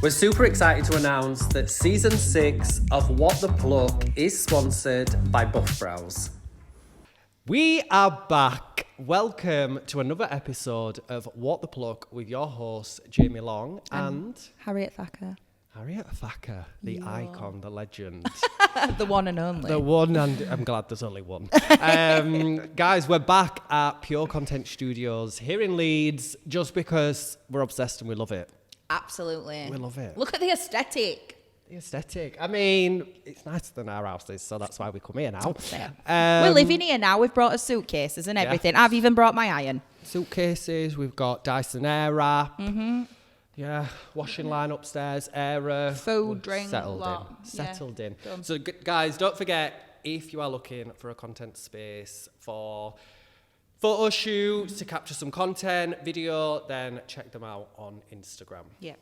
We're super excited to announce that season 6 of What the Pluck is sponsored by Buff Brows. We are back. Welcome to another episode of What the Pluck with your hosts, Jamie Long and Harriet Thacker. Harriet Thacker, the icon, the legend. The one and only. The one, and I'm glad there's only one. Guys, we're back at Pure Content Studios here in Leeds just because we're obsessed and we love it. Absolutely. We love it. Look at the aesthetic. The aesthetic. I mean, it's nicer than our houses, so that's why we come here now. We're living here now. We've brought us suitcases and everything. I've even brought my iron. Suitcases. We've got Dyson Airwrap. Mm-hmm. Yeah, washing line upstairs, Aira. Food, drink, Settled in. Done. So, guys, don't forget, if you are looking for a content space for photo shoots, to capture some content, video, then check them out on Instagram. Yeah.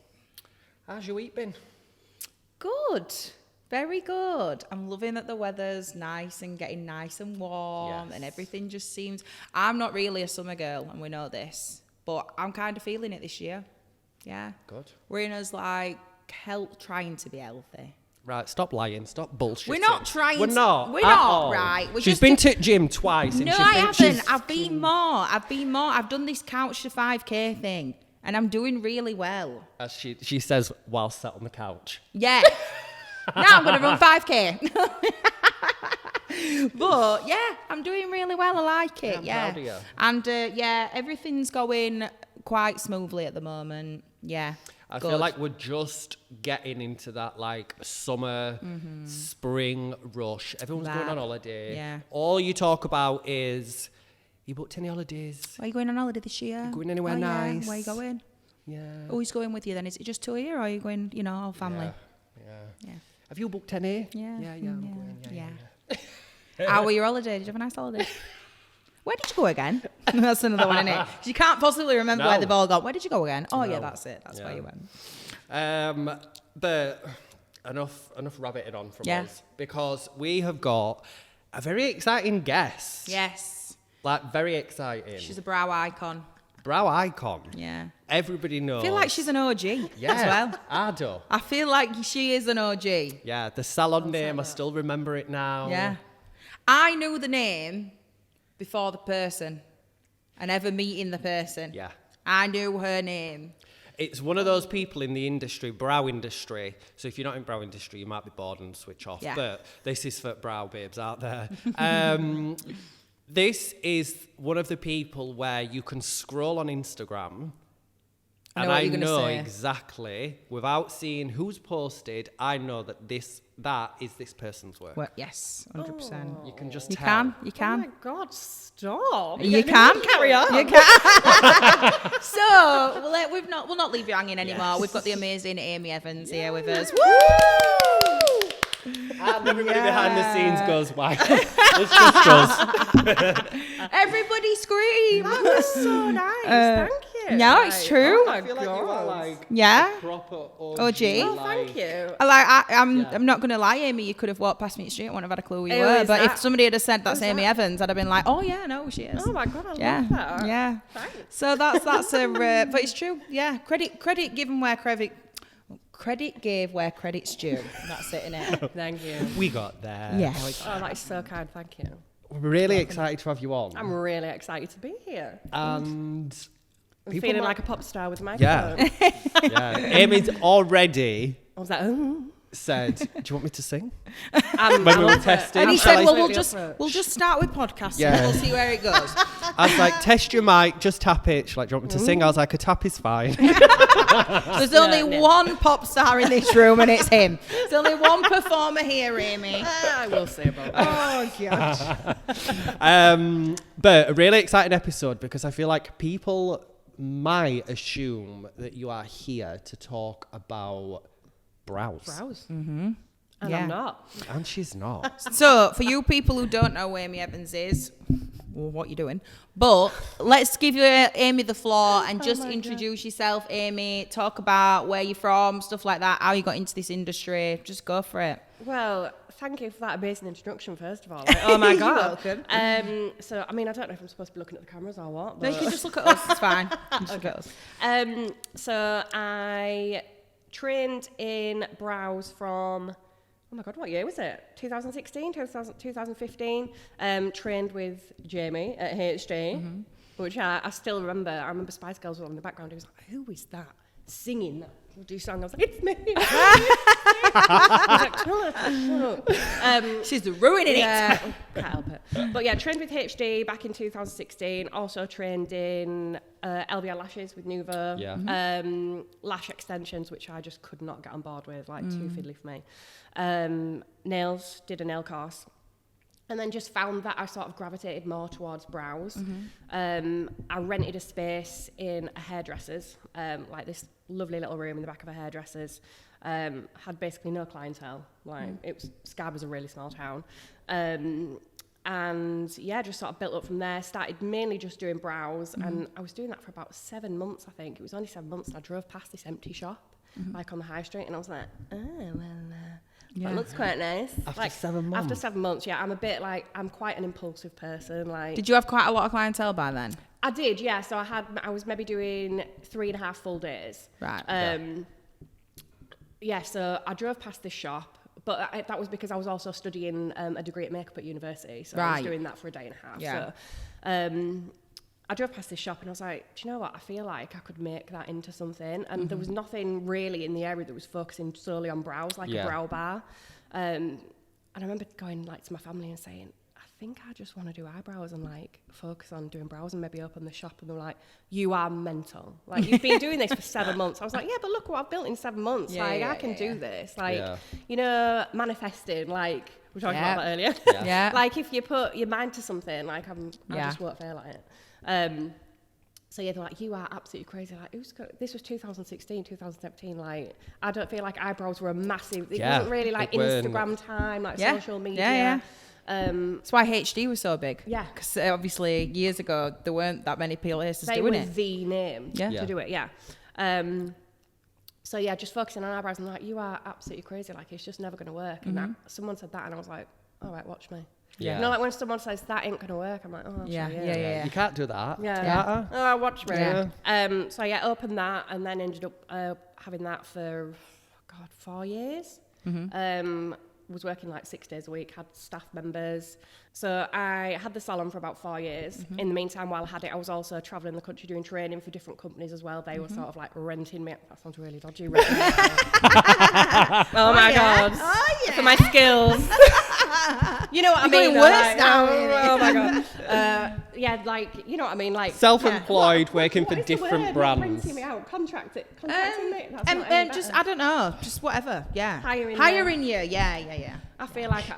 How's your week been? Good. Very good. I'm loving that the weather's nice and getting nice and warm and everything just seems... I'm not really a summer girl, and we know this, but I'm kind of feeling it this year. Yeah. Good. We're in us like trying to be healthy. Right, stop lying, stop bullshitting. We're not trying We're not. We're not, right. She's been to gym twice. No, I haven't. I've been more. I've done this couch to 5K thing, and I'm doing really well. As she says while sat on the couch. Yeah. Now I'm going to run 5K. But, yeah, I'm doing really well. I like it. I'm proud of you. And, everything's going quite smoothly at the moment. Yeah. I feel like we're just getting into that like summer, spring rush. Everyone's going on holiday. Yeah. All you talk about is, you booked any holidays? Where are you going on holiday this year? Going anywhere nice? Yeah. Where are you going? Yeah. Who's going with you then? Is it just two here, or are you going, all family? Yeah. Have you booked any? Yeah. Yeah. I'm going. Yeah. How were your holiday? Did you have a nice holiday? Where did you go again? That's another one, isn't it? You can't possibly remember where they've all gone. Where did you go again? Oh, yeah, that's it. That's where you went. But enough rabbiting on from us, because we have got a very exciting guest. Yes. Like, very exciting. She's a brow icon. Brow icon. Yeah. Everybody knows. I feel like she's an OG as well. Ardo. I feel like she is an OG. Yeah, the salon name, I still remember it now. Yeah. I knew the name before the person, and ever meeting the person. Yeah. I knew her name. It's one of those people in the industry, brow industry. So if you're not in brow industry, you might be bored and switch off. Yeah. But this is for brow babes out there. This is one of the people where you can scroll on Instagram, and I know exactly, without seeing who's posted, I know that that is this person's work. Well, yes, 100%. You can just tell. You can. Oh my God, stop. You can. Carry on. You can. So, we'll not leave you hanging anymore. Yes. We've got the amazing Aimee Evans here with us. Woo! And everybody behind the scenes goes, why? It's just us. Everybody scream. That was so nice. Thank you. No, it's true. I feel like you are like proper OG. OG. Oh, thank you. I'm not going to lie, Aimee. You could have walked past me in the street and wouldn't have had a clue who you were. But if somebody had said that's Aimee Evans, I'd have been like, oh yeah, I know who she is. Oh my God, I love that. Yeah. Thanks. So that's a, but it's true. Yeah. Credit given where credit gave where credit's due. That's it, innit? Thank you. We got there. Yeah. Oh, that is so kind. Thank you. We're really excited to have you on. I'm really excited to be here. And I'm feeling like a pop star with my phone. Yeah. Aimee's already said, do you want me to sing? When we were testing. And he said, well, we'll just start with podcasting. Yeah. We'll see where it goes. I was like, test your mic, just tap it. She's like, do you want me to sing? I was like, a tap is fine. There's only one pop star in this room, and it's him. There's only one performer here, Aimee. I will say about that. Oh, gosh. But a really exciting episode, because I feel like people might assume that you are here to talk about brows. Mm-hmm. And I'm not. And she's not. So, for you people who don't know who Aimee Evans is, well, what you doing? But let's give you Aimee the floor and just introduce yourself, Aimee. Talk about where you're from, stuff like that, how you got into this industry. Just go for it. Well, thank you for that amazing introduction, first of all. Like, oh my God. You're welcome. So, I mean, I don't know if I'm supposed to be looking at the cameras or what. No, you can just look at us. It's fine. Just look at us. So I trained in brows from, oh my God, what year was it? 2016, 2015. Trained with Jamie at HD, which I still remember. I remember Spice Girls were on in the background. He was like, who is that singing that bloody song? I was like, it's me. I was like, shut up. She's ruining Yeah, can't help it. But yeah, trained with HD back in 2016. Also trained in LBR lashes with Nuvo. Yeah. Lash extensions, which I just could not get on board with, like too fiddly for me. Nails, did a nail course. And then just found that I sort of gravitated more towards brows. I rented a space in a hairdresser's, like this lovely little room in the back of a hairdresser's. Had basically no clientele. Like Scab was a really small town. And yeah, just sort of built up from there. Started mainly just doing brows, and I was doing that for about 7 months, I think. It was only 7 months, and I drove past this empty shop, like on the high street, and I was like, oh, well, that looks quite nice. After 7 months? After 7 months, yeah. I'm a bit like, I'm quite an impulsive person. Like, Did you have quite a lot of clientele by then? I did, yeah. So I was maybe doing 3.5 full days. Right. Yeah, so I drove past this shop, but that was because I was also studying a degree at makeup at university, so I was doing that for a day and a half. Yeah. So I drove past this shop and I was like, do you know what? I feel like I could make that into something. And there was nothing really in the area that was focusing solely on brows, like a brow bar. And I remember going like to my family and saying, I think I just want to do eyebrows and like focus on doing brows and maybe open the shop. And they were like, you are mental. Like, you've been doing this for 7 months. I was like, yeah, but look what I've built in 7 months. I can do this. Like, you know, manifesting, like we were talking about that earlier. Yeah. Like, if you put your mind to something, like I just won't fail at it. So yeah, they're like, you are absolutely crazy. Like, this was 2016, 2017. Like, I don't feel like eyebrows were a massive. It wasn't really like Instagram time, like social media. Yeah. That's why HD was so big. Yeah. Because obviously years ago there weren't that many places doing it. They were the name to do it. Yeah. So yeah, just focusing on eyebrows and like, you are absolutely crazy. Like, it's just never going to work. And someone said that, and I was like, all right, watch me. Yeah. You know, like when someone says that ain't gonna work, I'm like, oh, actually, yeah. You can't do that. Yeah. Oh, watch me. Yeah. So yeah, opened that and then ended up having that for 4 years. Was working like 6 days a week, had staff members. So I had the salon for about 4 years. In the meantime, while I had it, I was also traveling the country doing training for different companies as well. They were sort of like renting me. That sounds really dodgy. Renting me. Oh my God. Oh yeah. For my skills. You know what I mean? Doing worse now. Oh my God. Yeah, like, you know what I mean? Like, self-employed, working for what is the different word? brands. Not renting me out, contracting me. That's not And just, I don't know, just whatever. Yeah. Hiring you. Yeah. I feel like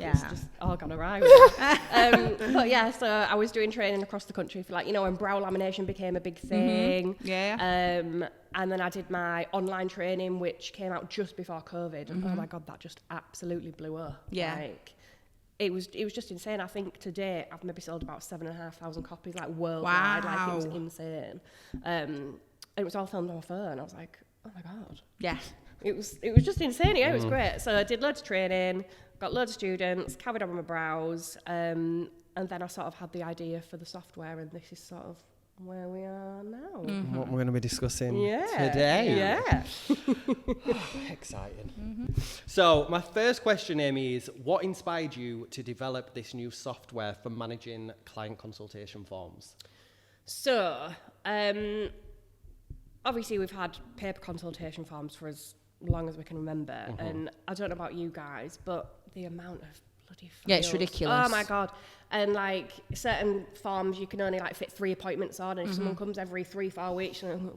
it's just all gone awry. But yeah, so I was doing training across the country for, like, you know, when brow lamination became a big thing. And then I did my online training, which came out just before COVID. And oh my God, that just absolutely blew up. Yeah. Like, it was just insane. I think to date I've maybe sold about 7,500 copies, like, worldwide. Like, it was insane. It was all filmed on my phone. I was like, oh my God. Yeah. It was just insane. Yeah, it was great. So I did loads of training, got loads of students, carried on with my brows, and then I sort of had the idea for the software, and this is sort of where we are now. What we're going to be discussing today. Yeah. Exciting. So my first question, Aimee, is what inspired you to develop this new software for managing client consultation forms? So, obviously we've had paper consultation forms for as long as we can remember, and I don't know about you guys, but the amount of bloody files. Yeah, it's ridiculous. Oh my God. And like certain forms you can only like fit 3 appointments on, and if someone comes every 3-4 weeks, and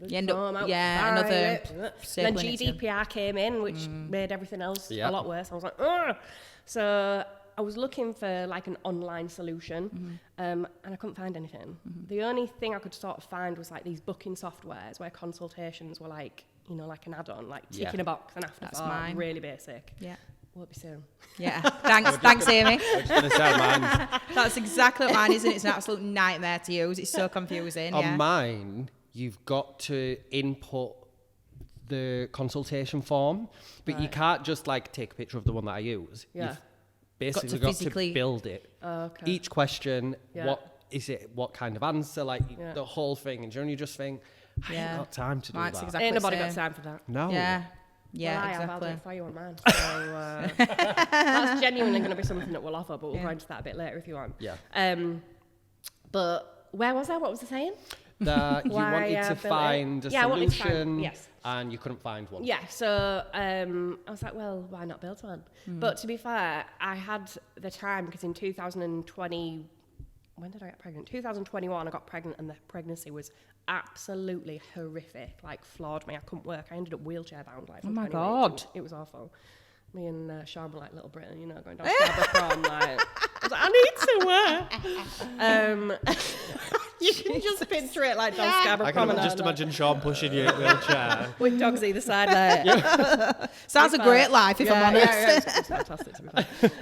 you end up, another then GDPR came in, which made everything else a lot worse. I was like, ugh. So I was looking for like an online solution, and I couldn't find anything. The only thing I could sort of find was like these booking softwares where consultations were like, you know, like an add-on, like ticking a box and after. That's mine. Really basic. Yeah. Won't be soon. Yeah. Thanks, Aimee. I was going to say mine. That's exactly what mine is, and it's an absolute nightmare to use. It's so confusing. On mine, you've got to input the consultation form, but you can't just like take a picture of the one that I use. Yeah. You've basically got to build it. Okay. Each question, what is it? What kind of answer? Like the whole thing. And you just think, I ain't got time to do Mike's that. exactly Ain't nobody the got same. time for that. No. Yeah. Well, Yeah, I'll do exactly. it for you on mine. So, that's genuinely going to be something that we'll offer, but we'll go into that a bit later if you want. Yeah. But where was I? What was I saying? That you Why wanted I to built it. find a Yeah, I wanted to solution, find- yes. and you couldn't find one. Yeah, so I was like, well, why not build one? But to be fair, I had the time because in 2020, when did I get pregnant? 2021, I got pregnant and the pregnancy was absolutely horrific, like floored me. I couldn't work. I ended up wheelchair bound. Like, for Oh my 20 God. weeks. It was awful. Me and Sean were like Little Britain, you know, going down Scarborough Prom. Like, I was like, I need to work. You can just picture it like down Scarborough I Prom. can and just I'm like, imagine Sean pushing you in a wheelchair. with dogs either side there. Sounds a great life, if I'm honest. Yeah, it's fantastic to be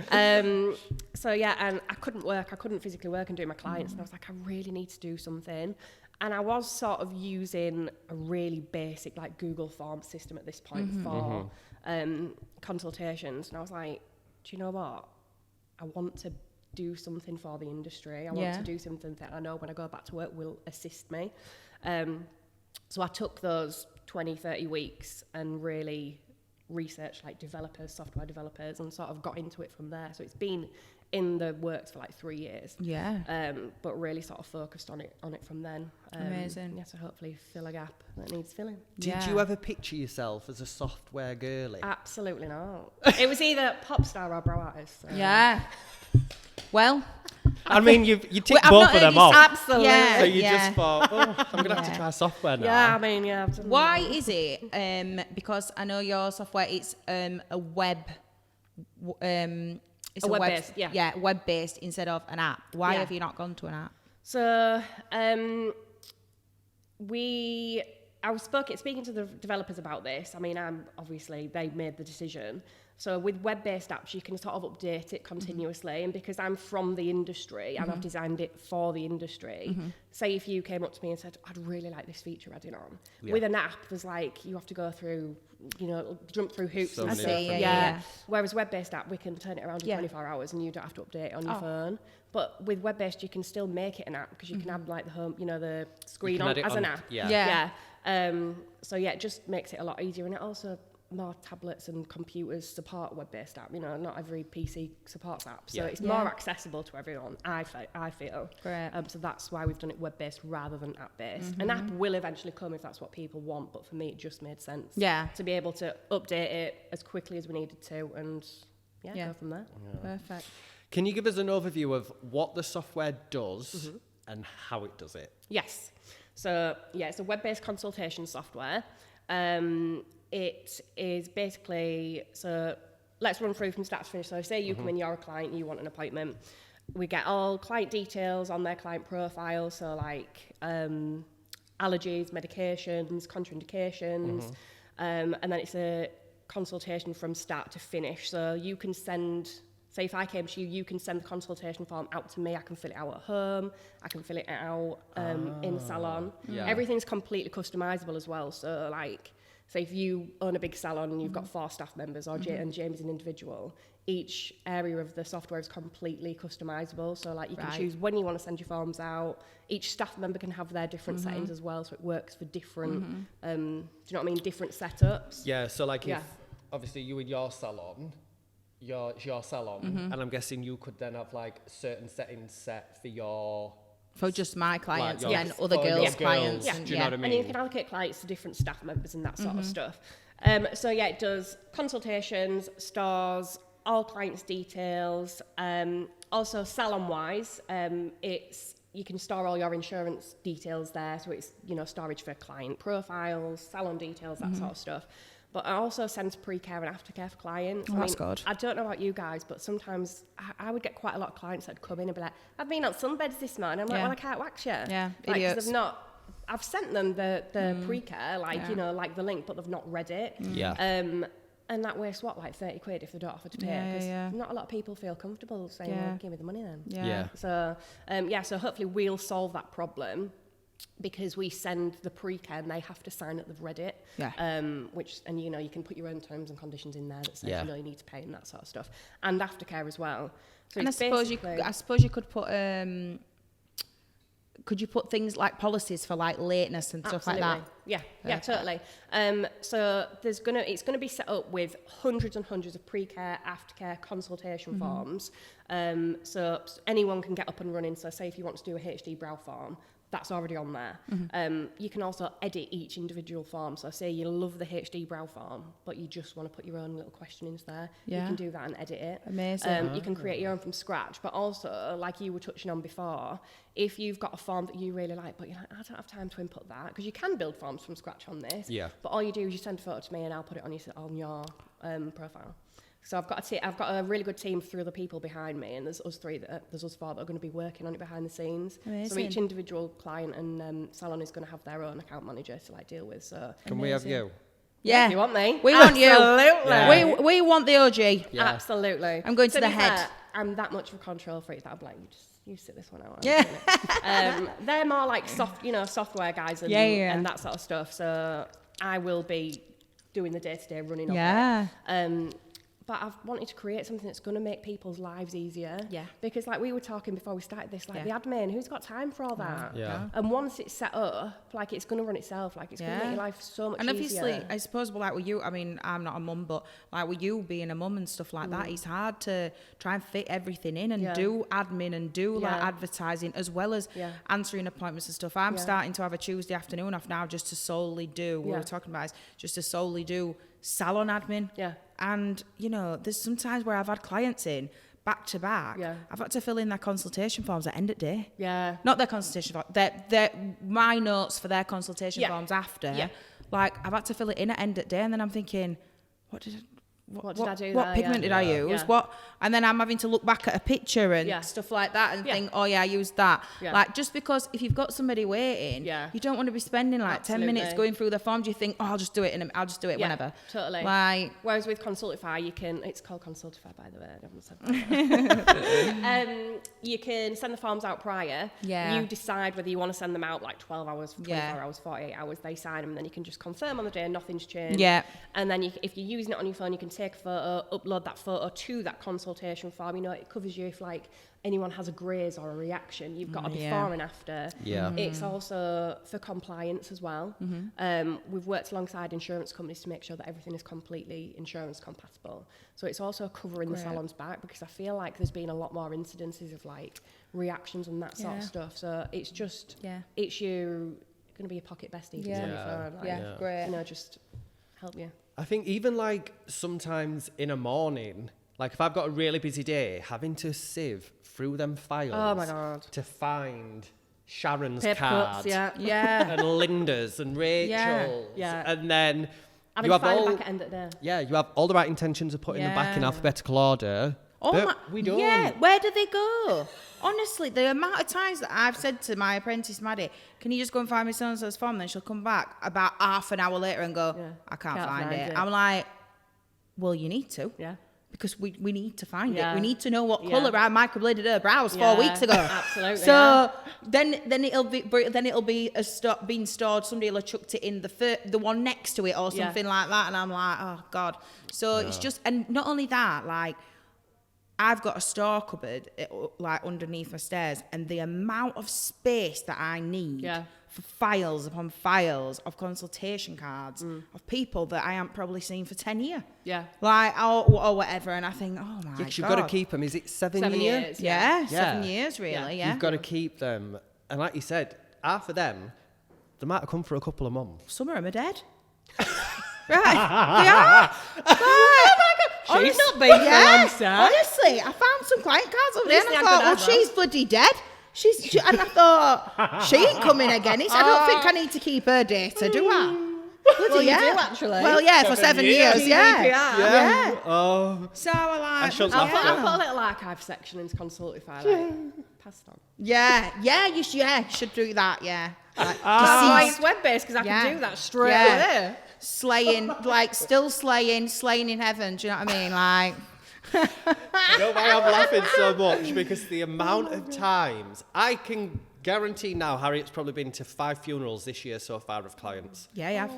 fair. So yeah, and I couldn't work. I couldn't physically work and do my clients. And I was like, I really need to do something. And I was sort of using a really basic like Google Form system at this point for consultations. And I was like, do you know what? I want to do something for the industry. I want to do something that I know when I go back to work will assist me. So I took those 20, 30 weeks and really researched like developers, software developers, and sort of got into it from there. So it's been in the works for like 3 years. Yeah. But really sort of focused on it from then. Amazing. Yeah, so hopefully fill a gap that needs filling. Did you ever picture yourself as a software girly? Absolutely not. It was either pop star or brow artist. So. Yeah. Well, I mean, you ticked I've both not of heard them you off. Absolutely. Yeah. So you just thought, I'm going to have to try software now. Yeah, I mean, yeah. I've done why that. is it? Because I know your software, it's a web. It's A web-based, yeah. Yeah, web-based instead of an app. Why Yeah. have you not gone to an app? So I was speaking to the developers about this. I mean, obviously they made the decision. So with web-based apps, you can sort of update it continuously. And because I'm from the industry and I've designed it for the industry, say if you came up to me and said, I'd really like this feature adding on. Yeah. With an app, there's like, you have to go through, jump through hoops So and many stuff. different yeah. Whereas web-based app, we can turn it around in 24 hours and you don't have to update it on your phone. But with web-based, you can still make it an app because you can add like the home, the screen can on add it as on- an app. yeah. So yeah, it just makes it a lot easier, and it also more tablets and computers support web-based app. Not every PC supports apps, so it's more accessible to everyone. I feel. Great. So that's why we've done it web-based rather than app-based. An app will eventually come if that's what people want, but for me, it just made sense. Yeah. To be able to update it as quickly as we needed to, and go from there. Perfect. Can you give us an overview of what the software does and how it does it? Yes. So, it's a web-based consultation software. It is basically, so let's run through from start to finish. So say you come in, you're a client, you want an appointment. We get all client details on their client profile. So like allergies, medications, contraindications. And then it's a consultation from start to finish. So you can say if I came to you, you can send the consultation form out to me. I can fill it out at home. I can fill it out in salon. Yeah. Everything's completely customizable as well. So like, say if you own a big salon and you've got 4 staff members, or and James is an individual, each area of the software is completely customizable. So like you can choose when you want to send your forms out. Each staff member can have their different settings as well. So it works for different, do you know what I mean? Different setups. Yeah, so like if, obviously you in your salon, your salon, and I'm guessing you could then have like certain settings set for your... For just my clients, Like your- and other for your girls' clients. girls, And, do you know what I mean? And you can allocate clients to different staff members and that sort of stuff. So yeah, it does consultations, stores, all clients' details. Also salon-wise, you can store all your insurance details there. So it's, storage for client profiles, salon details, that sort of stuff. But I also send pre-care and aftercare for clients. Oh, that's good. I don't know about you guys, but sometimes I would get quite a lot of clients that come in and be like, I've been on sunbeds this morning. I'm like, well, I can't wax you. Yeah, Like, 'cause idiots. they've not... I've sent them the pre-care, like the link, but they've not read it. Yeah. And that wastes what, like 30 quid if they don't offer to pay? Yeah, Because yeah. not a lot of people feel comfortable saying, well, give me the money then. Yeah. So, so hopefully we'll solve that problem because we send the pre-care and they have to sign that they've read it. Yeah. And you can put your own terms and conditions in there that says, Yeah. you need to pay and that sort of stuff. And aftercare as well. So And I it's suppose basically- you could put could you put things like policies for like lateness and stuff like that? Yeah, totally. So it's gonna be set up with hundreds and hundreds of pre-care, aftercare, consultation forms. So anyone can get up and running. So say if you want to do a HD brow form, that's already on there. You can also edit each individual form. So say you love the HD brow form, but you just want to put your own little questions there. You can do that and edit it. Amazing. You can create your own from scratch. But also, like you were touching on before, if you've got a form that you really like, but you're like, I don't have time to input that, because you can build forms from scratch on this. Yeah. But all you do is you send a photo to me and I'll put it on your profile. So I've got a really good team of 3 other people behind me, and there's us 4 that are going to be working on it behind the scenes. Amazing. So each individual client and salon is going to have their own account manager to like deal with. So Can we have you? Yeah. You want me? We want you. Absolutely. Yeah. We want the OG. Yeah. Absolutely. I'm going to the head. Fair, I'm that much of a control freak that I'm like, you sit this one out. Yeah. They're more like software guys and that sort of stuff. So I will be doing the day-to-day running of it. But I've wanted to create something that's going to make people's lives easier. Yeah. Because like we were talking before we started this, like the admin, who's got time for all that? Yeah. And once it's set up, like it's going to run itself. Like it's going to make your life so much easier. And obviously, I suppose, like with you, I mean, I'm not a mum, but like with you being a mum and stuff like that, it's hard to try and fit everything in and do admin and do like advertising as well as answering appointments and stuff. I'm starting to have a Tuesday afternoon off now just to solely do, we were talking about, just to solely do salon admin. Yeah. And, you know, there's sometimes where I've had clients in back to back. Yeah. I've had to fill in their consultation forms at end of day. Yeah. Not their consultation forms, my notes for their consultation forms after. Yeah. Like, I've had to fill it in at end of day, and then I'm thinking, what did I do? What pigment did I use? Yeah. And then I'm having to look back at a picture and stuff like that and think, oh yeah, I used that. Yeah. Like, just because if you've got somebody waiting, you don't want to be spending like 10 minutes going through the forms. You think, oh, I'll just do it whenever. Totally. Like, whereas with Consultify, it's called Consultify, by the way. I haven't said that. You can send the forms out prior. Yeah. You decide whether you want to send them out like 12 hours, 24 hours, 48 hours. They sign them, and then you can just confirm on the day nothing's changed. Yeah. And then if you're using it on your phone, you can take a photo, upload that photo to that consultation form. You know, it covers you if like anyone has a graze or a reaction. You've got a before and after. Yeah. It's also for compliance as well. We've worked alongside insurance companies to make sure that everything is completely insurance compatible. So it's also covering the salon's back, because I feel like there's been a lot more incidences of like reactions and that sort of stuff. So it's just it's going to be a pocket bestie. Great. You know, just help you. I think even like sometimes in a morning, like if I've got a really busy day, having to sieve through them files to find Sharon's paper card and Linda's and Rachel's and then you have all back at end of the day. Yeah, you have all the right intentions of putting them back in alphabetical order. We don't. Yeah, where do they go? Honestly, the amount of times that I've said to my apprentice Maddie, can you just go and find me so-and-so's form? Then she'll come back about half an hour later and go, I can't find it. I'm like, well, you need to. Yeah. Because we need to find it. We need to know what colour I microbladed her brows 4 weeks ago. Absolutely. So then it'll be being stored. Somebody will have chucked it in the one next to it or something like that. And I'm like, oh God. So it's just, and not only that, like, I've got a store cupboard like underneath my stairs, and the amount of space that I need for files upon files of consultation cards of people that I haven't probably seen for 10 years. Yeah. Like, or whatever. And I think, oh my God. Because you've got to keep them. Is it 7 years? Yeah. 7 years, really. Yeah. You've got to keep them. And like you said, half of them, they might have come for a couple of months. Some of them are dead. Right. They are. She's not been for a long time. Honestly, I found some client cards over there and I thought, well, she's bloody dead. And I thought, she ain't coming again. I don't think I need to keep her data, do I? Bloody you do, actually. Well, yeah, for 7 years, yeah. Oh. So I like... I'll put a little archive section into Consultify, like, passed on. Yeah, you should do that, yeah. Like, why it's web-based, because I can do that straight away. Slaying, like, still slaying in heaven, do you know what I mean? Like... You know why I'm laughing so much? Because the amount of times, I can guarantee now Harriet's probably been to 5 funerals this year so far of clients. Yeah, you have.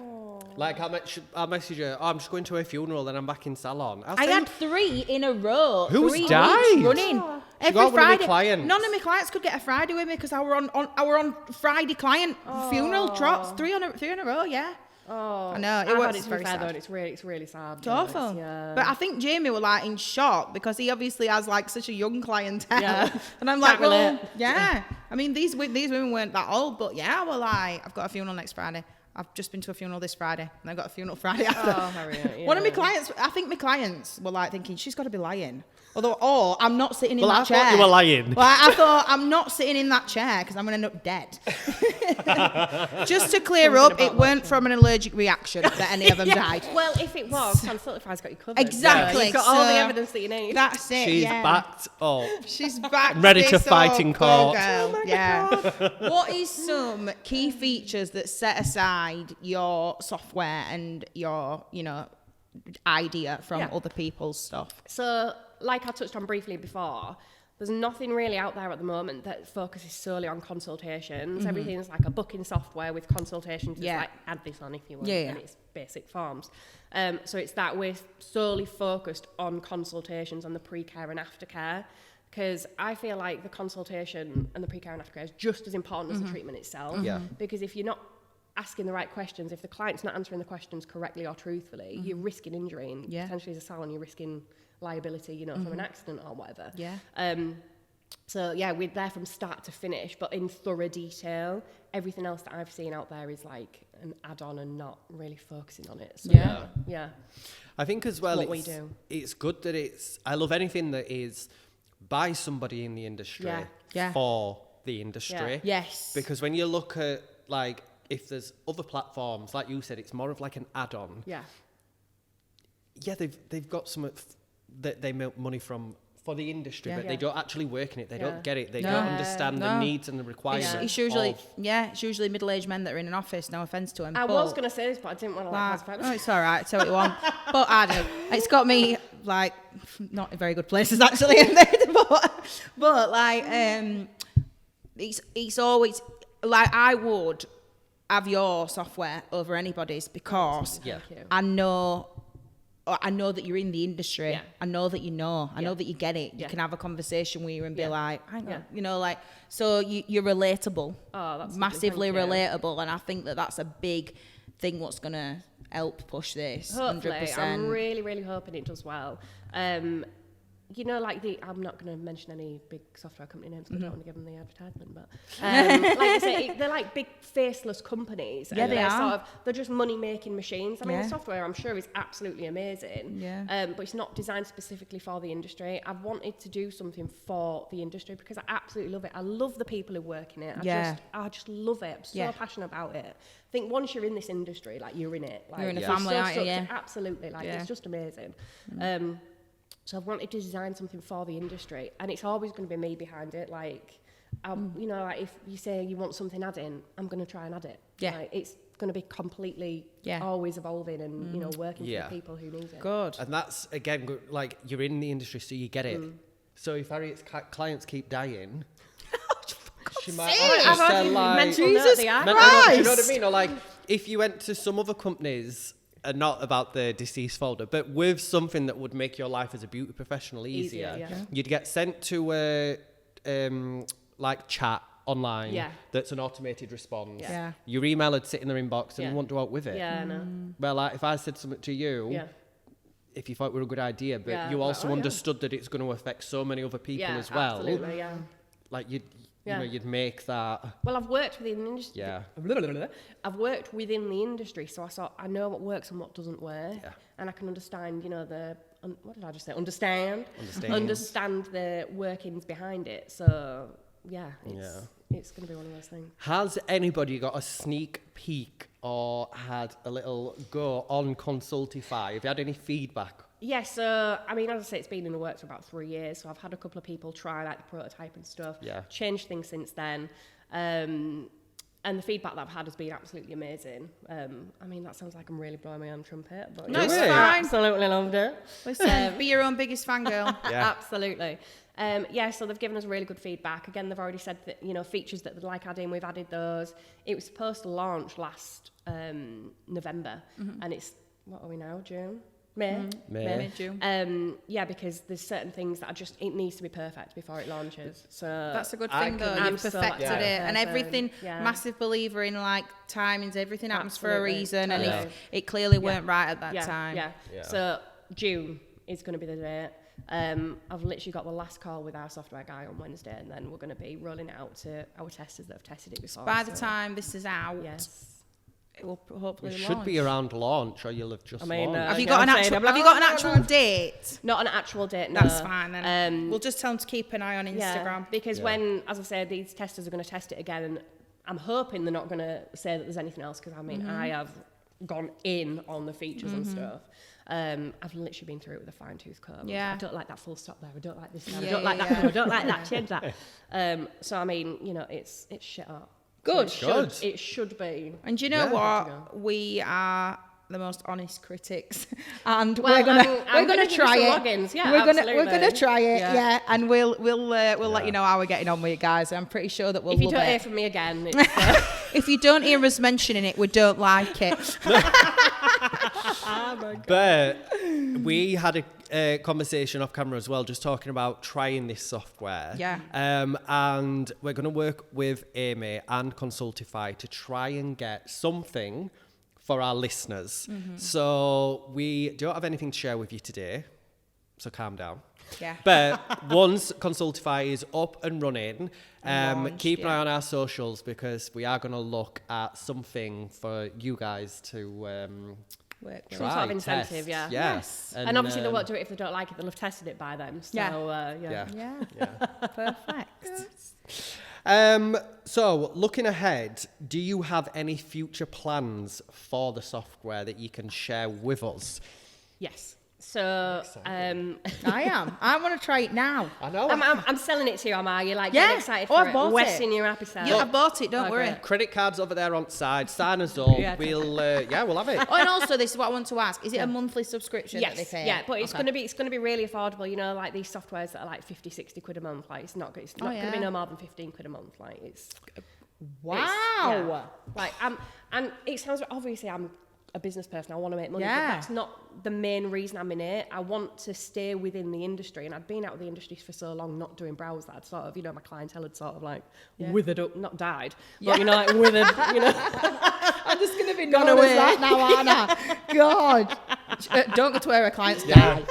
Like, I'll message her, I'm just going to a funeral, then I'm back in salon. I had 3 in a row. Who's died? Running. Every Friday. One of my clients. None of my clients could get a Friday with me because I were on Friday client funeral trots, three in a row. Yeah. Oh, I know, it was very very sad. sad. Though, it's really sad. It's awful. Yeah. But I think Jamie were like in shock because he obviously has like such a young clientele. Yeah. And I'm like, Can't well, relate. yeah. I mean, these women weren't that old, but yeah, we're like, I've got a funeral next Friday. I've just been to a funeral this Friday, and I've got a funeral Friday after. Oh, Harriet, yeah. One of my clients, I think my clients were like thinking, she's got to be lying. Or I'm not sitting in Well, that I chair. thought you were lying. Well, I thought I'm not sitting in that chair because I'm going to end up dead. Just to clear up, it weren't from an allergic reaction that any of them died. Well, if it was, Consultation's got you covered. Exactly. So you've got all the So evidence that you need. That's it. She's yeah. backed up. She's back. Ready to this fight up, in go court. girl. Oh my yeah. What is some key features that set aside your software and your, idea from other people's stuff? So, like I touched on briefly before, there's nothing really out there at the moment that focuses solely on consultations. Everything's like a booking software with consultations. Yeah. It's like, add this on if you want, Yeah, yeah. and it's basic forms. So it's that we're solely focused on consultations and the pre-care and aftercare, because I feel like the consultation and the pre-care and aftercare is just as important as the treatment itself. Yeah. Because if you're not asking the right questions, if the client's not answering the questions correctly or truthfully, you're risking injury, and potentially as a salon you're risking liability, from an accident or whatever. Yeah. So yeah, we're there from start to finish, but in thorough detail. Everything else that I've seen out there is like an add-on and not really focusing on it. So, yeah. I think as well, What we do. it's good that I love anything that is by somebody in the industry Yeah. for the industry. Yeah. Yes. Because when you look at, like, if there's other platforms, like you said, it's more of like an add-on. Yeah. Yeah, they've got some that they make money from for the industry, but Yeah. they don't actually work in it. They don't get it. They No. don't understand the No. needs and the requirements. It's usually middle-aged men that are in an office. No offense to them. I was going to say this, but I didn't want to Oh, it's all right. Say what you want. But I do. It's got me like not in very good places actually. but like it's always like I would have your software over anybody's because I know that you're in the industry. Yeah. I know that you know. I know that you get it. You can have a conversation with you and be like, hang on, like, so you're relatable. Oh, that's massively lovely, thank you. relatable. And I think that that's a big thing what's going to help push this. Hopefully, 100%. I'm really, really hoping it does well. Like I'm not going to mention any big software company names because I don't want to give them the advertisement, but like I say, they're like big faceless companies. Yeah, and they they're are. They're just money-making machines. I mean, Yeah. the software I'm sure is absolutely amazing, but it's not designed specifically for the industry. I've wanted to do something for the industry because I absolutely love it. I love the people who work in it. I just love it. I'm so passionate about it. I think once you're in this industry, like you're in it. Like, You're in a family, aren't you? Yeah. Absolutely. Like it's just amazing. So I've wanted to design something for the industry, and it's always going to be me behind it. Like, like if you say you want something adding, I'm going to try and add it. Yeah. Like, it's going to be completely always evolving and working for the people who need it. Good. And that's, again, like, you're in the industry, so you get it. So if Harriet's clients keep dying, she might I've just had like... mental note the Do you know what I mean? Or like, if you went to some other companies, not about the deceased folder, but with something that would make your life as a beauty professional easier, you'd get sent to a like chat online that's an automated response. Yeah. Your email would sit in their inbox and you wouldn't do out with it. Yeah, I know. Well, like if I said something to you, if you thought it were a good idea, but you also understood that it's going to affect so many other people as well. Absolutely, Like you'd make that. Well, I've worked within the industry. Yeah. I've worked within the industry, so I know what works and what doesn't work, and I can understand, what did I just say? Understand the workings behind it. So it's going to be one of those things. Has anybody got a sneak peek or had a little go on Consultify? Have you had any feedback? Yes, so I mean, as I say, it's been in the works for about 3 years, so I've had a couple of people try like the prototype and stuff. Changed things since then, and the feedback that I've had has been absolutely amazing. I mean, that sounds like I'm really blowing my own trumpet, but No, it's Really? fine. absolutely loved it. Listen, be your own biggest fangirl. Absolutely. So they've given us really good feedback. Again, they've already said that, features that they'd like adding, we've added those. It was supposed to launch last November, and it's, what are we now, June? May. June. Yeah, because there's certain things that it needs to be perfect before it launches. So that's a good thing though. You've perfected it, and everything. Massive believer in like timings. Everything happens for a reason, and if it clearly weren't right at that time. Yeah. So June is going to be the date. I've literally got the last call with our software guy on Wednesday, and then we're going to be rolling it out to our testers that have tested it before. By the time this is out, it will hopefully launch. Should be around launch, or you'll have just launched. Have you got an actual date? Not an actual date, no. That's fine then. We'll just tell them to keep an eye on Instagram. Because when, as I said, these testers are going to test it again, and I'm hoping they're not going to say that there's anything else, because I have gone in on the features and stuff. I've literally been through it with a fine-tooth comb. I don't like that full stop there. I don't like this. I don't like that. I don't like that. Change that. So I mean, it's shit up. Good. It should be. And do you know what? We are the most honest critics, and we're gonna try it. Logins. Yeah, we're gonna try it. Yeah, and we'll let you know how we're getting on with it, guys. I'm pretty sure that we'll. If you don't hear from me again, if you don't hear us mentioning it, we don't like it. Oh my God. But we had a conversation off camera as well, just talking about trying this software. Yeah. And we're going to work with Aimee and Consultify to try and get something for our listeners. So we don't have anything to share with you today, so calm down. Yeah. But once Consultify is up and running, keep an eye on our socials, because we are going to look at something for you guys to some sort of incentive, test. Yes. And obviously they won't do it if they don't like it. They'll have tested it by then. So, Perfect. So looking ahead, do you have any future plans for the software that you can share with us? Yes. So I am. I want to try it now. I know. I'm selling it to you, Aimee. You're like getting excited for it. Wetting your happy self. Yeah, I bought it. Don't worry. Credit cards over there on side. Sign us up. We'll have it. Oh, and also this is what I want to ask: is it a monthly subscription that they pay? Yeah, but it's going to be really affordable. You know, like these softwares that are like 50, 60 quid a month. Like it's not going to be no more than 15 quid a month. Like it's like and it sounds obviously I'm a business person. I want to make money, but that's not the main reason I'm in it. I want to stay within the industry, and I'd been out of the industry for so long, not doing brows, that I'd sort of, my clientele had sort of like withered up, not died, but like withered, I'm just going to be known as that now, aren't I? God. Don't go to where our clients die.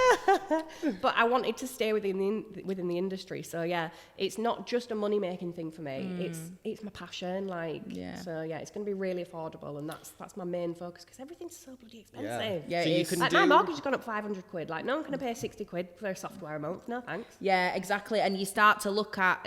But I wanted to stay within the industry, so it's not just a money making thing for me. It's my passion, So it's going to be really affordable, and that's my main focus, because everything's so bloody expensive. Yeah, so it you is. can like my mortgage has gone up 500 quid. Like no one can pay 60 quid for a software a month. No thanks. Yeah, exactly. And you start to look at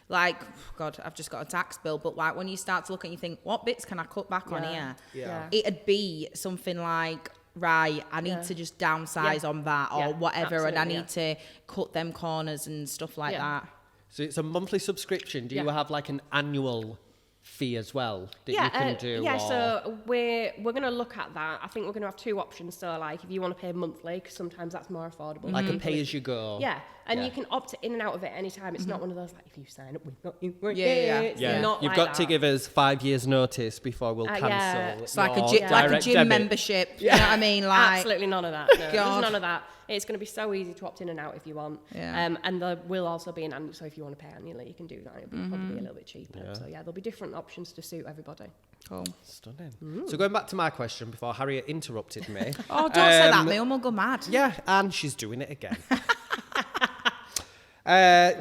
like, God, I've just got a tax bill, but like when you start to look and you think, what bits can I cut back on here? Yeah. It'd be something like, right, I need to just downsize on that or whatever, and I need to cut them corners and stuff like that. So it's a monthly subscription. Do you have like an annual fee as well that you can do? Yeah, so we're going to look at that. I think we're going to have two options. So like if you want to pay monthly, because sometimes that's more affordable. Like a pay as you go. Yeah, and you can opt in and out of it anytime. It's not one of those like, if you sign up, we've got you. You've like got that. to give us 5 years notice before we'll cancel. It's like a gym membership. You know what I mean? Like absolutely none of that. No, there's none of that. It's going to be so easy to opt in and out if you want. And there will also be an annual, so if you want to pay annually, you can do that. It'll probably be a little bit cheaper. So there'll be different options to suit everybody. Cool. Stunning. So going back to my question before Harriet interrupted me. Oh, don't say that, Mum will go mad. Yeah, and she's doing it again.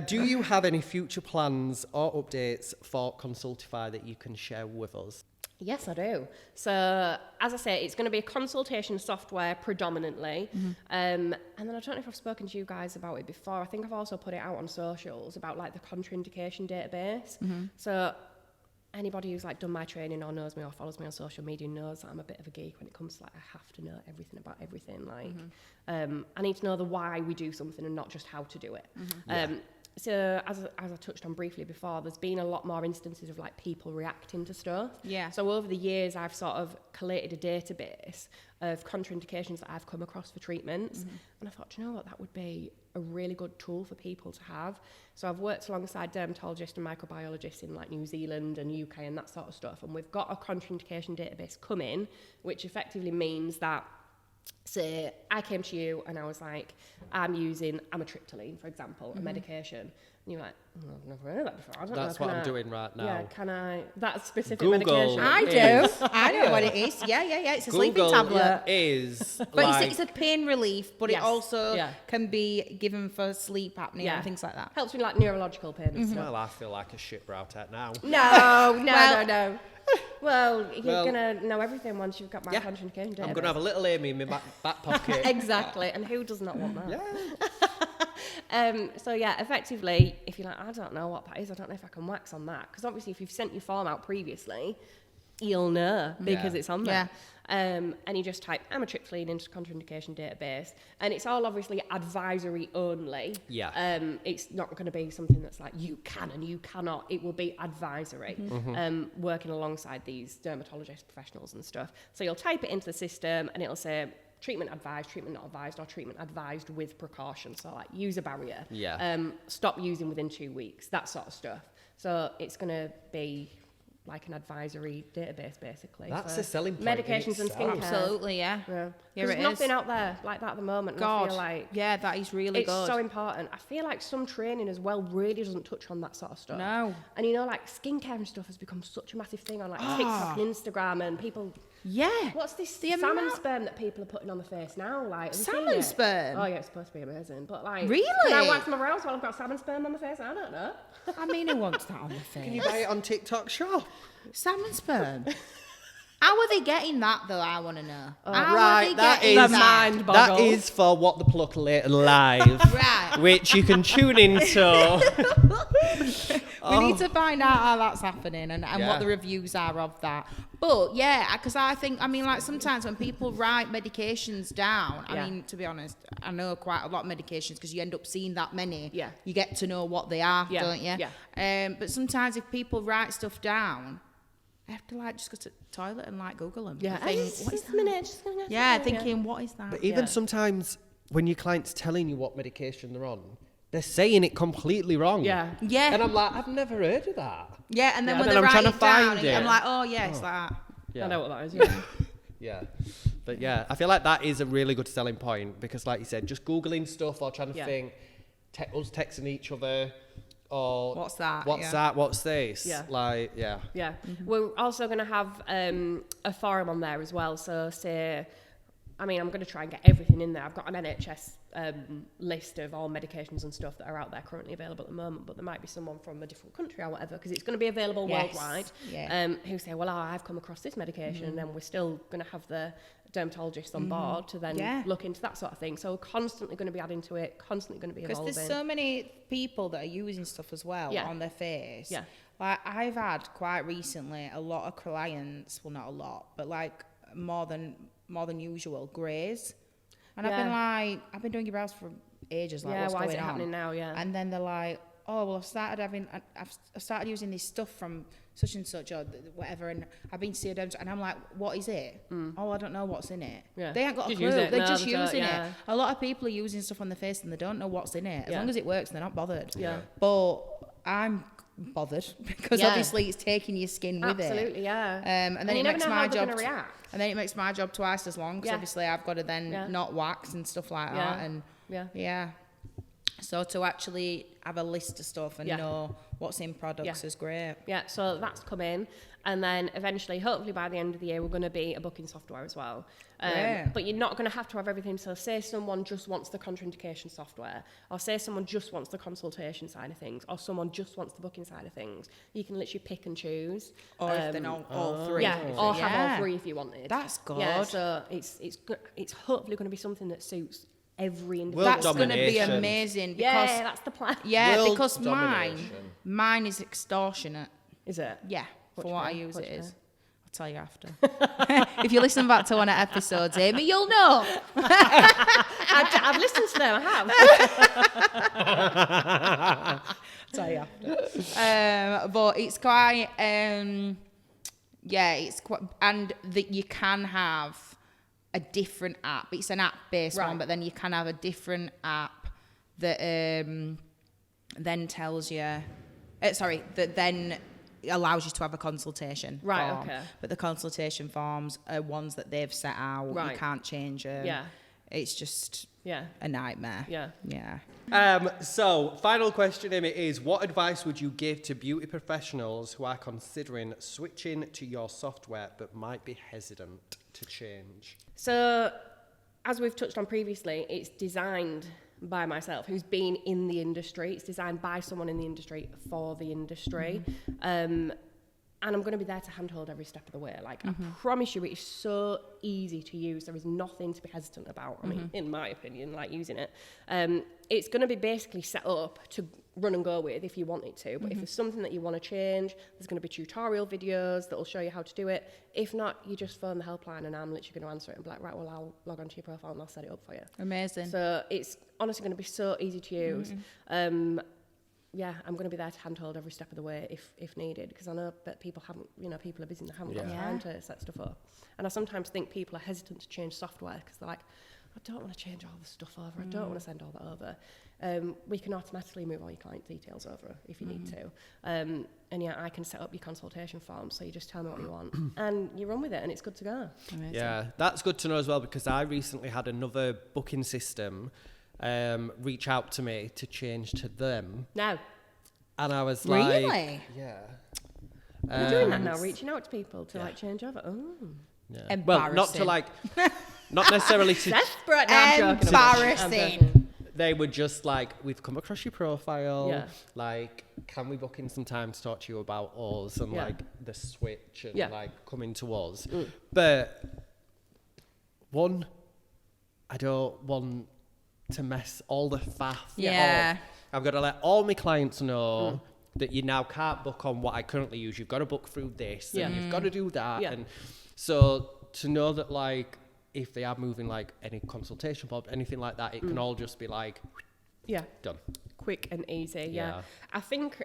Do you have any future plans or updates for Consultify that you can share with us? Yes, I do. So, as I say, it's going to be a consultation software predominantly. And then I don't know if I've spoken to you guys about it before. I think I've also put it out on socials about like the contraindication database. So anybody who's like done my training or knows me or follows me on social media knows that I'm a bit of a geek when it comes to like, I have to know everything about everything. Like, I need to know the why we do something and not just how to do it. So as I touched on briefly before, there's been a lot more instances of like people reacting to stuff. Yeah. So over the years, I've sort of collated a database of contraindications that I've come across for treatments. And I thought, you know what, that would be a really good tool for people to have. So I've worked alongside dermatologists and microbiologists in like New Zealand and UK and that sort of stuff. And we've got a contraindication database coming, which effectively means that say I came to you and I was like, I'm using amitriptyline, for example, a medication. And you're like, I've never heard of that before. I don't That's know. what I'm doing right now. Yeah, can I? That specific Google medication. I do. I know what it is. Yeah. It's a sleeping Google tablet. is But like, it's a pain relief, but Yes. it also Yeah. can be given for sleep apnea and things like that. Helps with like neurological pain and stuff. well, I feel like a shit brow tech now. No. Well, you're Well, going to know everything once you've got my contraindication database. I'm going to have a little Aimee in my back pocket. Exactly. And who does not want that? Yeah. So yeah, effectively, if you're like, I don't know what that is, I don't know if I can wax on that. Because obviously if you've sent your form out previously, you'll know because it's on there. And you just type amitriptyline into the contraindication database, and it's all obviously advisory only. Yeah. It's not going to be something that's like you can and you cannot. It will be advisory, working alongside these dermatologist professionals and stuff. So you'll type it into the system, and it'll say treatment advised, treatment not advised, or treatment advised with precaution. So like use a barrier. Yeah. Stop using within 2 weeks. That sort of stuff. So it's going to be like an advisory database, basically. That's for a selling point. medications and skincare. Absolutely, yeah. Yeah. Here There's it nothing is. out there like that at the moment. And God, I feel like yeah, that is really it's good. so important. I feel like some training as well really doesn't touch on that sort of stuff. No. And you know, like skincare and stuff has become such a massive thing on like TikTok and Instagram, and people. Yeah. What's this The salmon amount- sperm that people are putting on the face now? Like have you seen Salmon it? sperm? Oh yeah, it's supposed to be amazing. But like, Really? Can I wax my brows while I've got salmon sperm on the face? I don't know. I mean, who wants that on the face? Can you buy it on TikTok shop? Salmon sperm. How are they getting that though? I want to know. How right, are they that getting is- The that? mind That boggles. is for What the Pluck later live, Right. which you can tune into. We need to find out how that's happening and Yeah. what the reviews are of that. But yeah, because I think, I mean, like sometimes when people write medications down, I Yeah. mean, to be honest, I know quite a lot of medications because you end up seeing that many. Yeah. You get to know what they are, Yeah. don't you? Yeah. But sometimes if people write stuff down, I have to like just go to the toilet and like Google them. Yeah. And think, Just what is a that? minute, just gonna- Yeah, thinking, what is that? But even Yeah. sometimes when your client's telling you what medication they're on, they're saying it completely wrong. Yeah. Yeah. And I'm like, I've never heard of that. Yeah, and then Yeah. when And they then I'm write trying it to down, find it. I'm like, oh yeah, it's like that. Yeah. I know what that is. Yeah. Yeah. But yeah, I feel like that is a really good selling point because, like you said, just Googling stuff or trying to Yeah. think, us texting each other, or What's that? What's Yeah. that? What's this? Yeah. Like, yeah. Yeah. We're also going to have a forum on there as well. So say, I mean, I'm going to try and get everything in there. I've got an NHS list of all medications and stuff that are out there currently available at the moment, but there might be someone from a different country or whatever, because it's going to be available Yes. worldwide, Yeah. who say, well, I've come across this medication, and then we're still going to have the dermatologist on board to then Yeah. look into that sort of thing. So we're constantly going to be adding to it, constantly going to be Because evolving. there's so many people that are using stuff as well Yeah. on their face. Yeah. Like I've had quite recently a lot of clients, well not a lot, but like more than usual, greys. And I've been doing your brows for ages, like Yeah, what's why going is it on? happening now? Yeah. And then they're like, oh well, I've started using this stuff from such and such or whatever, and I've been to them, and I'm like, what is it? Oh, I don't know what's in it. Yeah. They ain't got Just a use clue. it. They're No, just they don't, using yeah. it. A lot of people are using stuff on their face and they don't know what's in it. As Yeah. long as it works, they're not bothered. Yeah. But I'm bothered because Yeah. obviously it's taking your skin with it. Absolutely, yeah. And then you it never makes know my how they're job. gonna react. And then it makes my job twice as long because Yeah. obviously I've got to then Yeah. not wax and stuff like Yeah. that. And Yeah. yeah. So to actually have a list of stuff and Yeah. know what's in products Yeah. is great. Yeah, so that's come in. And then eventually, hopefully by the end of the year, we're going to be a booking software as well. Yeah. But you're not going to have everything. So say someone just wants the contraindication software, or say someone just wants the consultation side of things, or someone just wants the booking side of things. You can literally pick and choose. Or if they're not all three. Yeah, or have Yeah. all three if you wanted. That's good. Yeah, so it's hopefully going to be something that suits every individual. World That's going to be domination. amazing because Yeah, that's the plan. yeah, World because domination. mine is extortionate. Is it? Yeah, for What what I do you use think? it What do you is. I'll tell you after. If you listen back to one of the episodes, Aimee, you'll know. I've listened to them, I have. Tell you after. But it's quite, it's quite, and that you can have a different app. It's an app-based Right. one, but then you can have a different app that then tells you, that then allows you to have a consultation Right, form. okay. But the consultation forms are ones that they've set out. Right. You can't change them. Yeah. It's just Yeah. a nightmare. Yeah. Yeah. So, final question, Aimee, is what advice would you give to beauty professionals who are considering switching to your software but might be hesitant to change? So, as we've touched on previously, it's designed by myself, who's been in the industry. It's designed by someone in the industry for the industry. And I'm going to be there to handhold every step of the way. Like, I promise you, it is so easy to use. There is nothing to be hesitant about. I mean, in my opinion, like using it. It's going to be basically set up to run and go with if you want it to. But if there's something that you want to change, there's going to be tutorial videos that will show you how to do it. If not, you just phone the helpline and I'm literally going to answer it and be like, right, well, I'll log onto your profile and I'll set it up for you. Amazing. So it's honestly going to be so easy to use. Yeah, I'm going to be there to handhold every step of the way if needed, because I know that people are busy and they haven't got time to set stuff up. And I sometimes think people are hesitant to change software because they're like, I don't want to change all the stuff over. I don't want to send all that over. We can automatically move all your client details over if you need to. And yeah, I can set up your consultation form, so you just tell me what you want and you run with it and it's good to go. Amazing. Yeah, that's good to know as well, because I recently had another booking system reach out to me to change to them. No. And I was like... Really? Yeah. You're doing that now, reaching out to people to like change over. Oh. Yeah. Well, not to like... Not necessarily to... Desperate. No, I'm joking. Embarrassing. They were just like, we've come across your profile. Yeah. Like, can we book in some time to talk to you about us and like the switch and like coming to us? But one, I don't want to mess all the faff up. I've got to let all my clients know that you now can't book on what I currently use. You've got to book through this and you've got to do that. Yeah. And so to know that like, if they are moving like any consultation form, anything like that, it can all just be like, done. Quick and easy, yeah. I think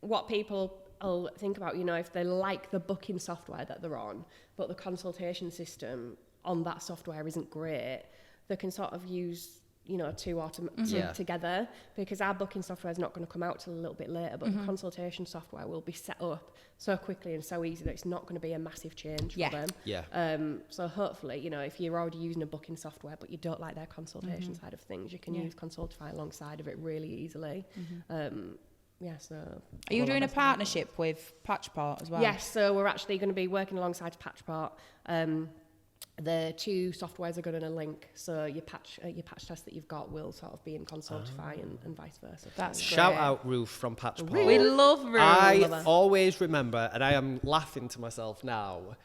what people will think about, if they like the booking software that they're on, but the consultation system on that software isn't great, they can sort of use two together, because our booking software is not going to come out till a little bit later, but the consultation software will be set up so quickly and so easy that it's not going to be a massive change for them. So hopefully, if you're already using a booking software but you don't like their consultation side of things, you can use Consultify alongside of it really easily. So are you doing a partnership with Patchport as well? Yes, so we're actually going to be working alongside Patchport. The two softwares are going to link, so your patch test that you've got will sort of be in Consultify and vice versa. That's Shout great. out Ruth from Patchport. We love Ruth. I always remember, and I am laughing to myself now,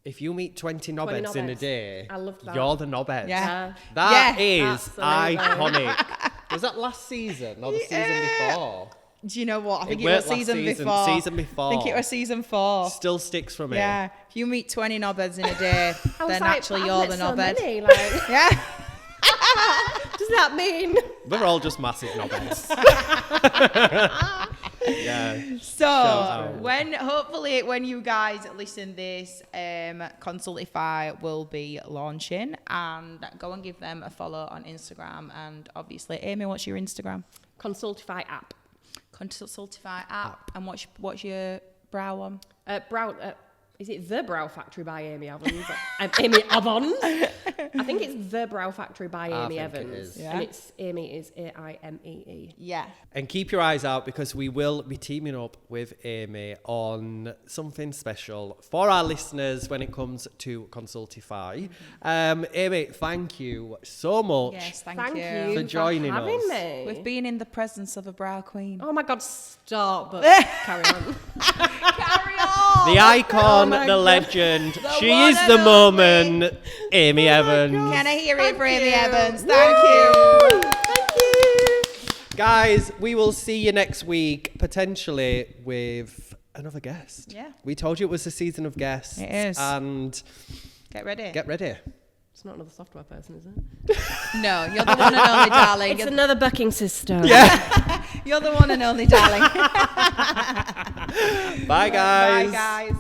if you meet 20 knobheads in a day, I love that. You're the knobhead. Yeah. That is absolutely. iconic. Was that last season or the season before? Do you know what? I think it weren't was season last before. Season before. I think it was season 4. Still sticks for me. Yeah. If you meet 20 knobheads in a day, then actually I've you're met the so knobhead. many, like, Yeah. does that mean? We're all just massive knobheads. Yeah. So out. hopefully when you guys listen this, Consultify will be launching, and go and give them a follow on Instagram. And obviously, Aimee, what's your Instagram? Consultify app. Consultify app. And what's your brow one? Is it The Brow Factory by Aimee Evans? Aimee Evans? I think it's The Brow Factory by Aimee Evans. It is. Yeah. And it's Aimee is Aimee. Yeah. And keep your eyes out, because we will be teaming up with Aimee on something special for our listeners when it comes to Consultify. Aimee, thank you so much. Yes, Thank thank you for joining having us. me. We've been in the presence of a brow queen. Oh my God, stop, but carry on. Carry on! The icon, my the God. legend, she one is and the only. moment, Aimee Evans. Can I hear it Thank for Aimee you. Evans? Thank you. Thank you. Guys, we will see you next week, potentially with another guest. Yeah. We told you it was a season of guests. It is. And Get ready. get ready. It's not another software person, is it? No, you're the one and only, darling. It's another booking system. Yeah. You're the one and only, darling. Bye, guys. Bye, guys.